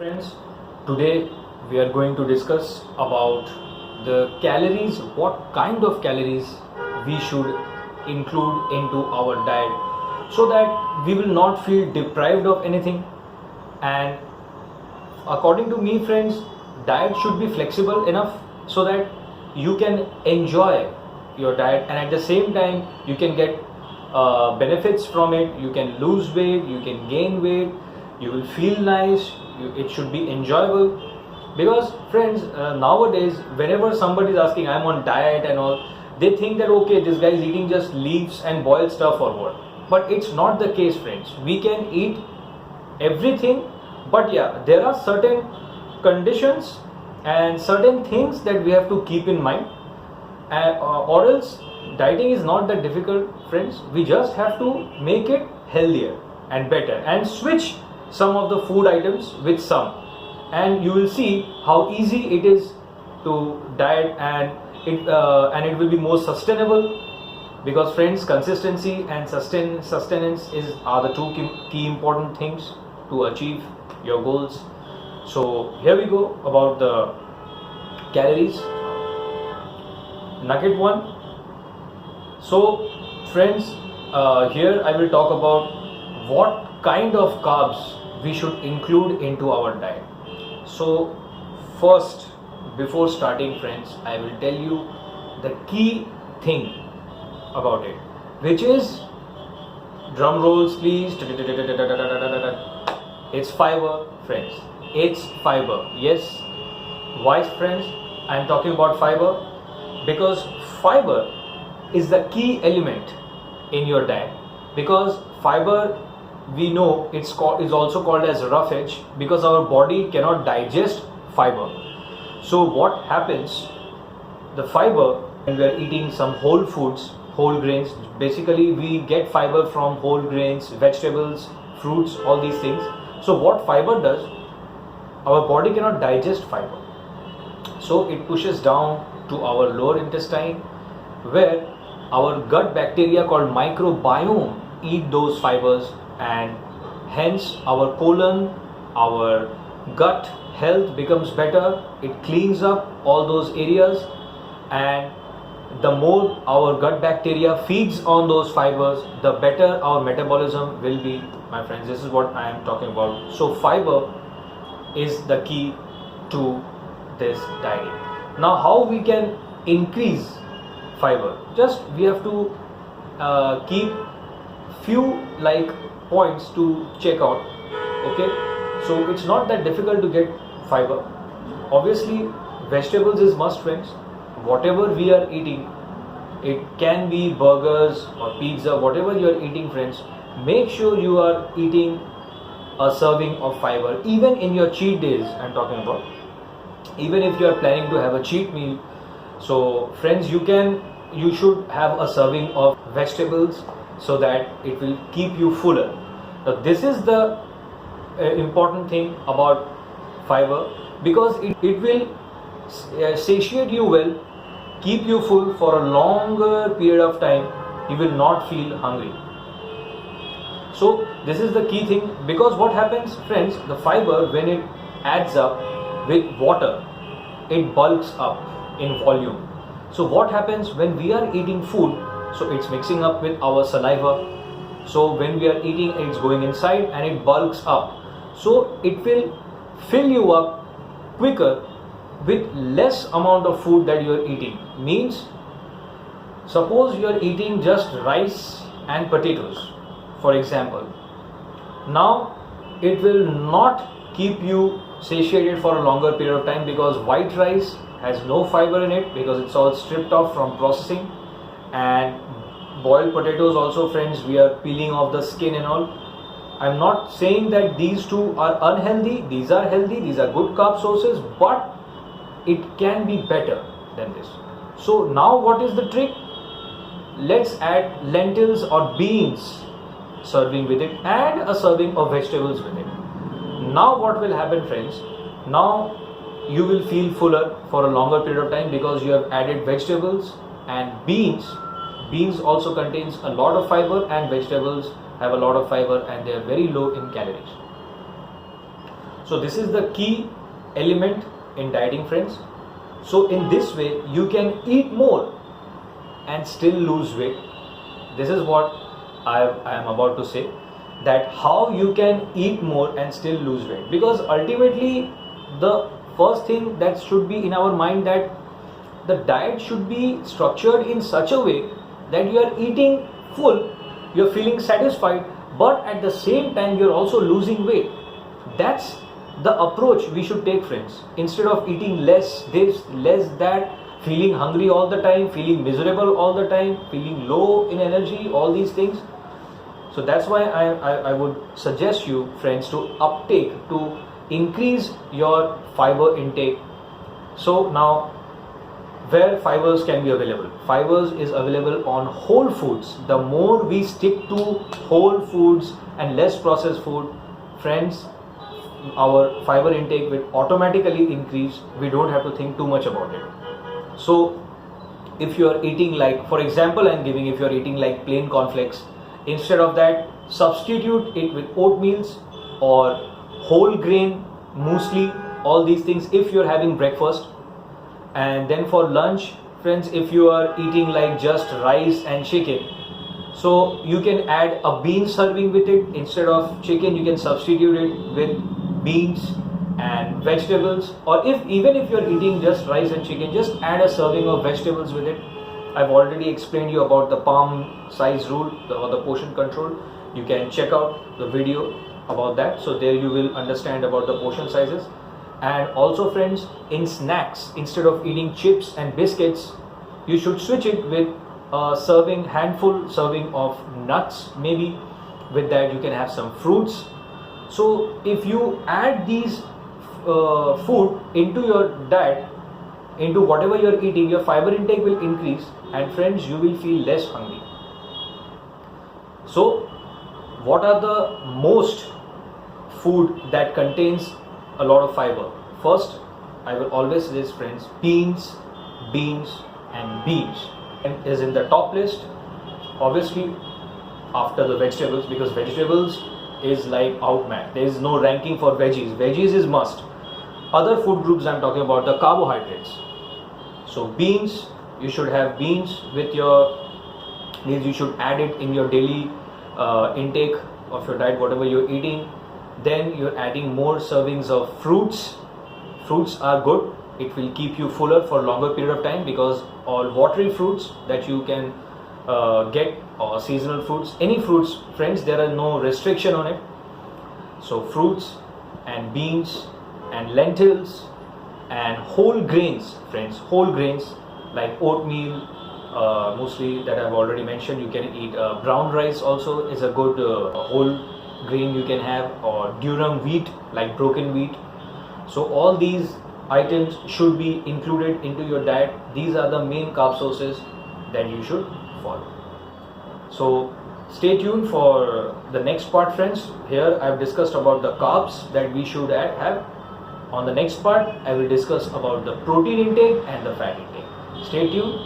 Friends, today we are going to discuss about the calories, what kind of calories we should include into our diet so that we will not feel deprived of anything. And according to me, friends, diet should be flexible enough so that you can enjoy your diet and at the same time you can get benefits from it. You can lose weight, you can gain weight, you will feel nice. It should be enjoyable, because friends, nowadays whenever somebody is asking I'm on diet and all, they think that okay, this guy is eating just leaves and boiled stuff or what. But it's not the case, friends. We can eat everything, but yeah, there are certain conditions and certain things that we have to keep in mind, or else dieting is not that difficult, friends. We just have to make it healthier and better and switch some of the food items with some, and you will see how easy it is to diet, and it will be more sustainable, because friends, consistency and sustenance are the two key important things to achieve your goals. So here we go about the calories. Nugget 1. So friends, here I will talk about what kind of carbs we should include into our diet. So first, before starting, friends, I will tell you the key thing about it, which is, drum rolls please, it's fiber, friends. It's fiber. Yes. Why, friends, I am talking about fiber? Because fiber is the key element in your diet, because fiber, we know is also called as roughage, because our body cannot digest fiber. So what happens, the fiber, when we are eating some whole foods, whole grains, basically we get fiber from whole grains, vegetables, fruits, all these things. So what fiber does, our body cannot digest fiber, so it pushes down to our lower intestine, where our gut bacteria called microbiome eat those fibers, and hence our colon, our gut health becomes better. It cleans up all those areas, and the more our gut bacteria feeds on those fibers, the better our metabolism will be, my friends. This is what I am talking about. So fiber is the key to this dieting. Now how we can increase fiber? Just we have to keep few points to check out. Okay, so it's not that difficult to get fiber. Obviously vegetables is must, friends. Whatever we are eating, it can be burgers or pizza, whatever you are eating, friends, make sure you are eating a serving of fiber. Even in your cheat days, I'm talking about, even if you are planning to have a cheat meal, so friends, you should have a serving of vegetables, so that it will keep you fuller. Now this is the important thing about fiber, because it will satiate you well, keep you full for a longer period of time. You will not feel hungry. So this is the key thing, because what happens, friends, the fiber, when it adds up with water, it bulks up in volume. So what happens when we are eating food, so it's mixing up with our saliva. So when we are eating, it's going inside and it bulks up. So it will fill you up quicker with less amount of food that you are eating. Means, suppose you are eating just rice and potatoes, for example. Now it will not keep you satiated for a longer period of time, because white rice has no fiber in it, because it's all stripped off from processing. And boiled potatoes also, friends, we are peeling off the skin and all. I'm not saying that these two are unhealthy. These are healthy, these are good carb sources, but it can be better than this. So now what is the trick? Let's add lentils or beans serving with it, and a serving of vegetables with it. Now what will happen, friends? Now you will feel fuller for a longer period of time, because you have added vegetables and beans. Beans also contains a lot of fiber, and vegetables have a lot of fiber, and they are very low in calories. So this is the key element in dieting, friends. So in this way you can eat more and still lose weight. This is what I am about to say, that how you can eat more and still lose weight. Because ultimately the first thing that should be in our mind, that the diet should be structured in such a way that you are eating full, you are feeling satisfied, but at the same time you are also losing weight. That's the approach we should take, friends. Instead of eating less this, less that, feeling hungry all the time, feeling miserable all the time, feeling low in energy, all these things. So that's why I would suggest you, friends, to increase your fiber intake. So now, where fibers can be available? Fibers is available on whole foods. The more we stick to whole foods and less processed food, friends, our fiber intake will automatically increase. We don't have to think too much about it. So if you are eating, like for example I'm giving, if you are eating like plain cornflakes, instead of that, substitute it with oatmeals or whole grain muesli, all these things if you are having breakfast. And then for lunch, friends, if you are eating like just rice and chicken, so you can add a bean serving with it. Instead of chicken, you can substitute it with beans and vegetables. Or even if you're eating just rice and chicken, just add a serving of vegetables with it. I've already explained you about the palm size rule or the portion control. You can check out the video about that. So there you will understand about the portion sizes. And also, friends, in snacks, instead of eating chips and biscuits, you should switch it with a handful serving of nuts. Maybe with that you can have some fruits. So if you add these food into your diet, into whatever you're eating, your fiber intake will increase, and friends, you will feel less hungry. So what are the most food that contains a lot of fiber? First, I will always suggest, friends, beans and beans, and is in the top list, obviously after the vegetables, because vegetables is like outmatched. There is no ranking for veggies. Veggies is must. Other food groups I'm talking about, the carbohydrates. So beans, you should have beans with your meals. You should add it in your daily intake of your diet, whatever you're eating. Then you're adding more servings of fruits. Fruits are good. It will keep you fuller for a longer period of time, because all watery fruits that you can get, or seasonal fruits, any fruits, friends, there are no restriction on it. So fruits and beans and lentils and whole grains, friends, whole grains like oatmeal, mostly that I've already mentioned. You can eat brown rice also is a good whole grain you can have, or durum wheat, like broken wheat. So all these items should be included into your diet. These are the main carb sources that you should follow. So stay tuned for the next part, friends. Here I've discussed about the carbs that we should have. On the next part, I will discuss about the protein intake and the fat intake. Stay tuned.